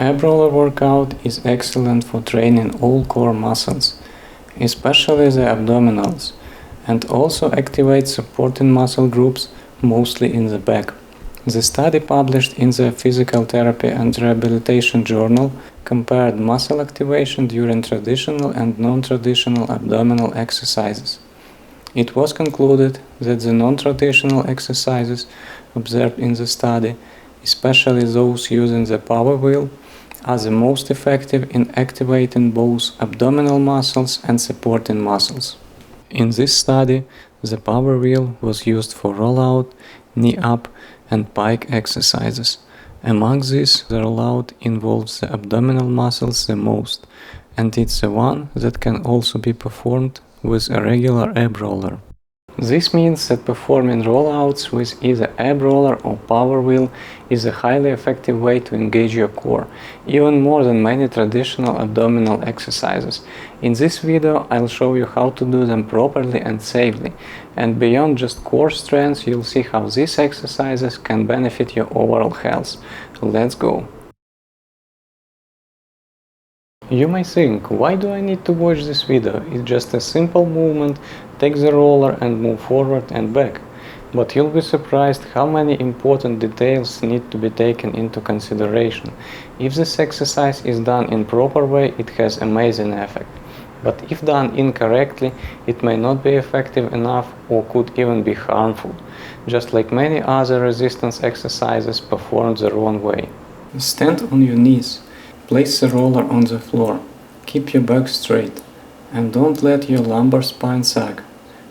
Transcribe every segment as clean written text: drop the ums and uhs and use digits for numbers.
Ab roller workout is excellent for training all core muscles, especially the abdominals, and also activates supporting muscle groups, mostly in the back. The study published in the Physical Therapy and Rehabilitation Journal compared muscle activation during traditional and non-traditional abdominal exercises. It was concluded that the non-traditional exercises observed in the study, especially those using the power wheel, are the most effective in activating both abdominal muscles and supporting muscles. In this study, the power wheel was used for rollout, knee up, and pike exercises. Among these, the rollout involves the abdominal muscles the most, and it's the one that can also be performed with a regular ab roller. This means that performing rollouts with either ab roller or power wheel is a highly effective way to engage your core, even more than many traditional abdominal exercises. In this video, I'll show you how to do them properly and safely, and beyond just core strength, you'll see how these exercises can benefit your overall health. Let's go! You may think, why do I need to watch this video? It's just a simple movement, take the roller and move forward and back. But you'll be surprised how many important details need to be taken into consideration. If this exercise is done in proper way, it has amazing effect. But if done incorrectly, it may not be effective enough or could even be harmful, just like many other resistance exercises performed the wrong way. Stand on your knees. Place the roller on the floor, keep your back straight, and don't let your lumbar spine sag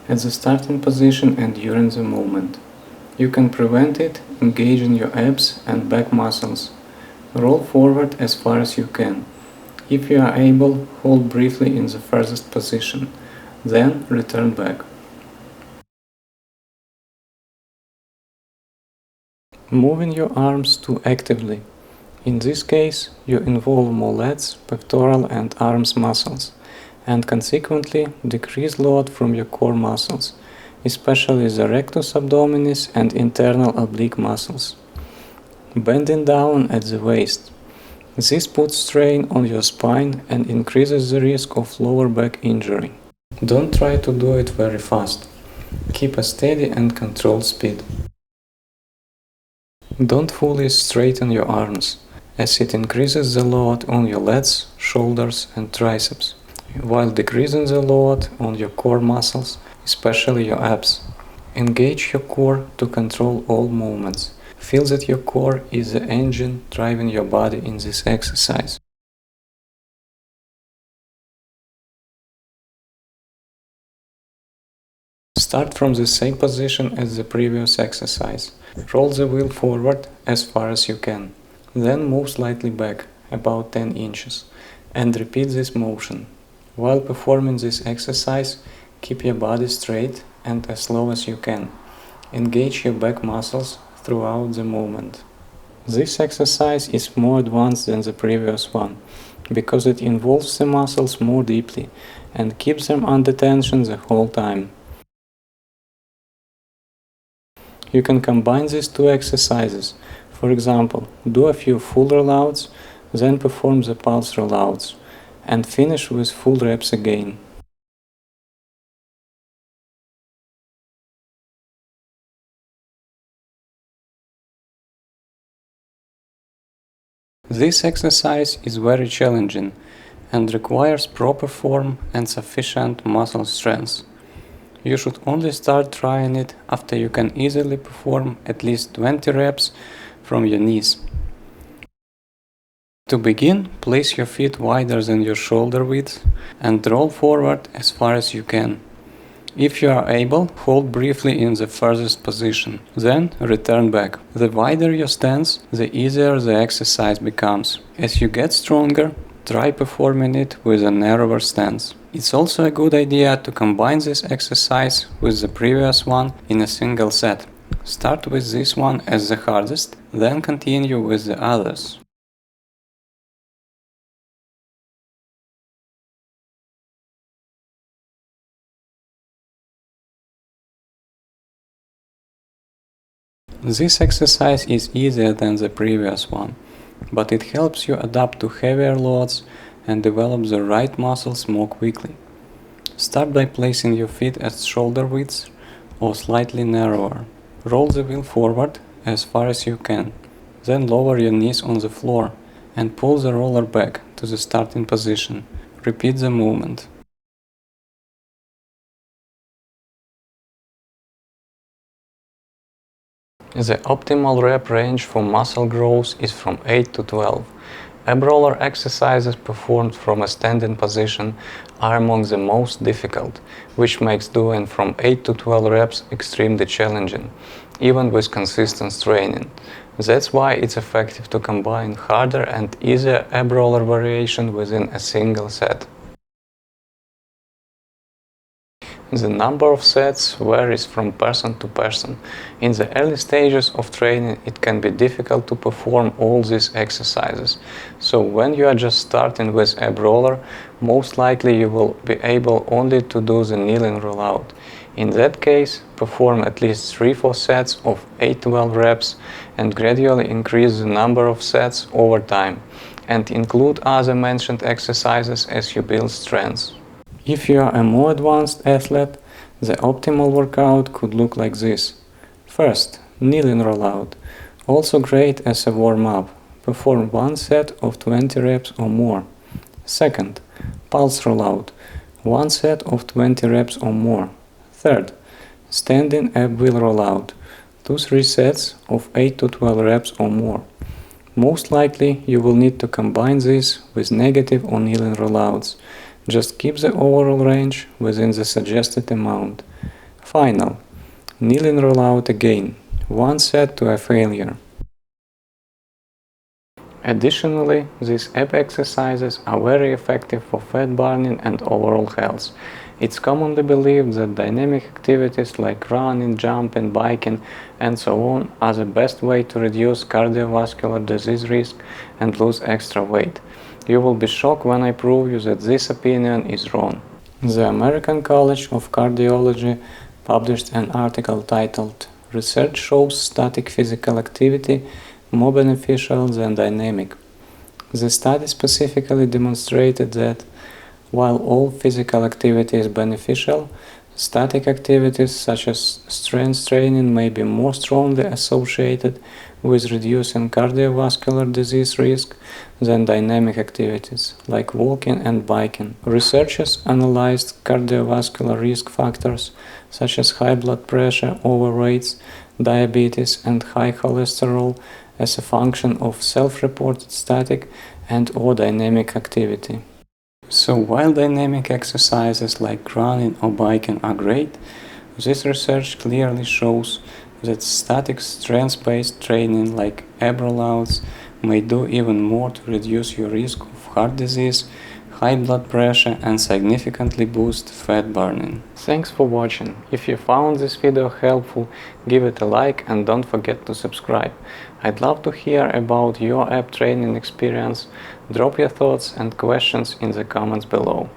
at the starting position and during the movement. You can prevent it engaging your abs and back muscles. Roll forward as far as you can. If you are able, hold briefly in the furthest position, then return back. Moving your arms too actively. In this case, you involve more lats, pectoral and arms muscles, and consequently decrease load from your core muscles, especially the rectus abdominis and internal oblique muscles. Bending down at the waist. This puts strain on your spine and increases the risk of lower back injury. Don't try to do it very fast. Keep a steady and controlled speed. Don't fully straighten your arms, as it increases the load on your lats, shoulders and triceps, while decreasing the load on your core muscles, especially your abs. Engage your core to control all movements. Feel that your core is the engine driving your body in this exercise. Start from the same position as the previous exercise. Roll the wheel forward as far as you can. Then move slightly back, about 10 inches, and repeat this motion. While performing this exercise, keep your body straight and as slow as you can. Engage your back muscles throughout the movement. This exercise is more advanced than the previous one, because it involves the muscles more deeply and keeps them under tension the whole time. You can combine these two exercises. For example, do a few full rollouts, then perform the pulse rollouts, and finish with full reps again. This exercise is very challenging and requires proper form and sufficient muscle strength. You should only start trying it after you can easily perform at least 20 reps from your knees. To begin, place your feet wider than your shoulder width and roll forward as far as you can. If you are able, hold briefly in the furthest position, then return back. The wider your stance, the easier the exercise becomes. As you get stronger, try performing it with a narrower stance. It's also a good idea to combine this exercise with the previous one in a single set. Start with this one as the hardest, then continue with the others. This exercise is easier than the previous one, but it helps you adapt to heavier loads and develop the right muscles more quickly. Start by placing your feet at shoulder width or slightly narrower. Roll the wheel forward as far as you can. Then lower your knees on the floor and pull the roller back to the starting position. Repeat the movement. The optimal rep range for muscle growth is from 8 to 12. Ab roller exercises performed from a standing position are among the most difficult, which makes doing from 8 to 12 reps extremely challenging, even with consistent training. That's why it's effective to combine harder and easier ab roller variation within a single set. The number of sets varies from person to person. In the early stages of training, it can be difficult to perform all these exercises. So when you are just starting with ab roller, most likely you will be able only to do the kneeling rollout. In that case, perform at least 3-4 sets of 8-12 reps and gradually increase the number of sets over time, and include other mentioned exercises as you build strength. If you are a more advanced athlete, the optimal workout could look like this. First, kneeling rollout, also great as a warm-up. Perform 1 set of 20 reps or more. Second, pulse rollout, 1 set of 20 reps or more. Third, standing ab wheel rollout, 2-3 sets of 8 to 12 reps or more. Most likely you will need to combine this with negative or kneeling rollouts. Just keep the overall range within the suggested amount. Final, kneeling rollout again, 1 set to a failure. Additionally, these ab exercises are very effective for fat burning and overall health. It's commonly believed that dynamic activities like running, jumping, biking, and so on are the best way to reduce cardiovascular disease risk and lose extra weight. You will be shocked when I prove you that this opinion is wrong. The American College of Cardiology published an article titled "Research shows static physical activity more beneficial than dynamic." The study specifically demonstrated that while all physical activity is beneficial, static activities such as strength training may be more strongly associated with reducing cardiovascular disease risk than dynamic activities like walking and biking. Researchers analyzed cardiovascular risk factors such as high blood pressure, overweight, diabetes, and high cholesterol as a function of self-reported static and/or dynamic activity. So while dynamic exercises like running or biking are great, this research clearly shows that static strength-based training like ab rollouts may do even more to reduce your risk of heart disease, high blood pressure, and significantly boost fat burning. Thanks for watching. If you found this video helpful, give it a like and don't forget to subscribe. I'd love to hear about your ab training experience. Drop your thoughts and questions in the comments below.